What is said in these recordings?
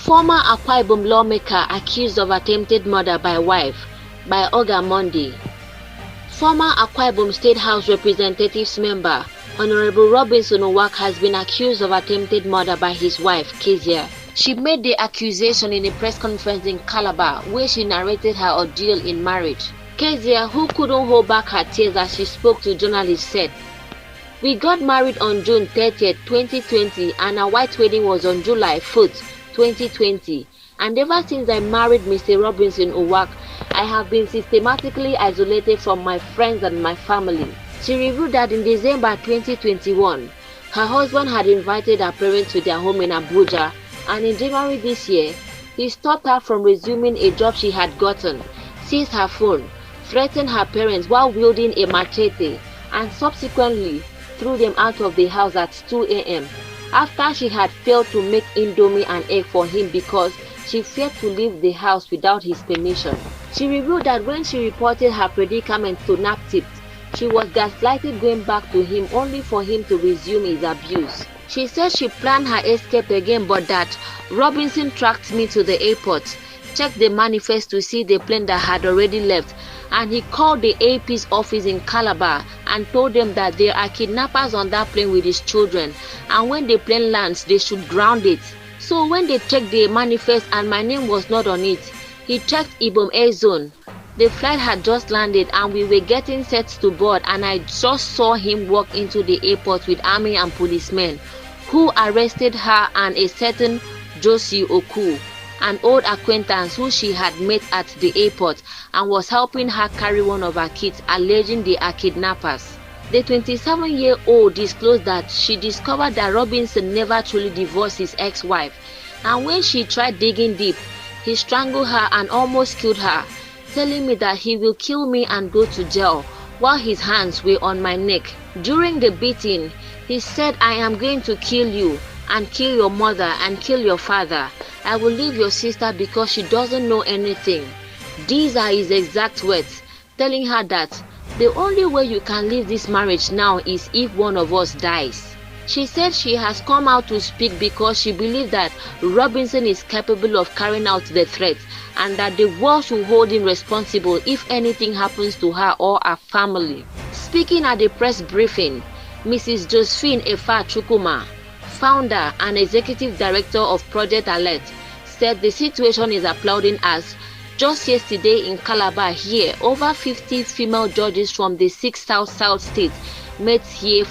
Former Akwa Ibom lawmaker accused of attempted murder by wife by Oga Monday. Former Akwa Ibom State House Representatives member Honorable Robinson Owak has been accused of attempted murder by his wife, Kezia. She made the accusation in a press conference in Calabar where she narrated her ordeal in marriage. Kezia, who couldn't hold back her tears as she spoke to journalists, said, "We got married on June 30th, 2020 and our white wedding was on July 4th, 2020. And ever since I married Mr. Robinson Owak, I have been systematically isolated from my friends and my family." She revealed that in December 2021, her husband had invited her parents to their home in Abuja, and in January this year, he stopped her from resuming a job she had gotten, seized her phone, threatened her parents while wielding a machete, and subsequently threw them out of the house at 2 a.m. after she had failed to make indomie and egg for him because she feared to leave the house without his permission. She revealed that when she reported her predicament to NAPTIP, she was gaslighted going back to him only for him to resume his abuse. She said she planned her escape again, but that Robinson tracked me to the airport, checked the manifest to see the plane that had already left, and he called the AP's office in Calabar and told them that there are kidnappers on that plane with his children, and when the plane lands, they should ground it. So when they checked the manifest and my name was not on it, he checked Ibom Air Zone. The flight had just landed and we were getting set to board, and I just saw him walk into the airport with army and policemen, who arrested her and a certain Josie Oku, an old acquaintance who she had met at the airport and was helping her carry one of her kids, alleging they are kidnappers. The 27-year-old disclosed that she discovered that Robinson never truly divorced his ex-wife, and when she tried digging deep, he strangled her and almost killed her, telling me that he will kill me and go to jail while his hands were on my neck. During the beating, he said, "I am going to kill you and kill your mother and kill your father. I will leave your sister because she doesn't know anything." These are his exact words, telling her that the only way you can leave this marriage now is if one of us dies. She said she has come out to speak because she believes that Robinson is capable of carrying out the threat and that the world should hold him responsible if anything happens to her or her family. Speaking at the press briefing, Mrs. Josephine Efa Chukuma, founder and executive director of Project Alert, said the situation is applauding as just yesterday in Calabar here, over 50 female judges from the 6 South states met here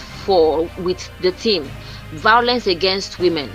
with the theme Violence Against Women.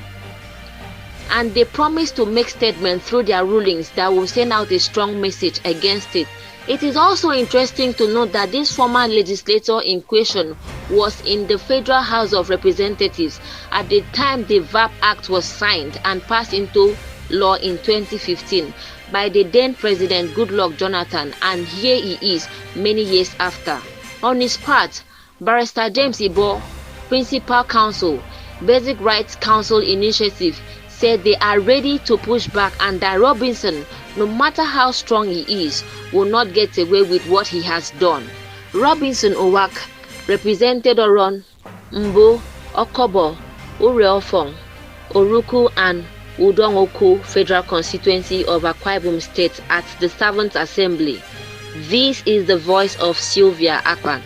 And they promised to make statements through their rulings that will send out a strong message against it. It is also interesting to note that this former legislator in question was in the Federal House of Representatives at the time the VAP Act was signed and passed into law in 2015 by the then President Goodluck Jonathan, and here he is many years after. On his part, Barrister James Ibom, Principal Counsel, Basic Rights Council Initiative, said they are ready to push back and that Robinson, no matter how strong he is, will not get away with what he has done. Robinson Owak represented Oron, Mbo, Okobo, Ureofong, Oruku and Udongoku Federal Constituency of Akwa Ibom State at the 7th Assembly. This is the voice of Sylvia Akwa.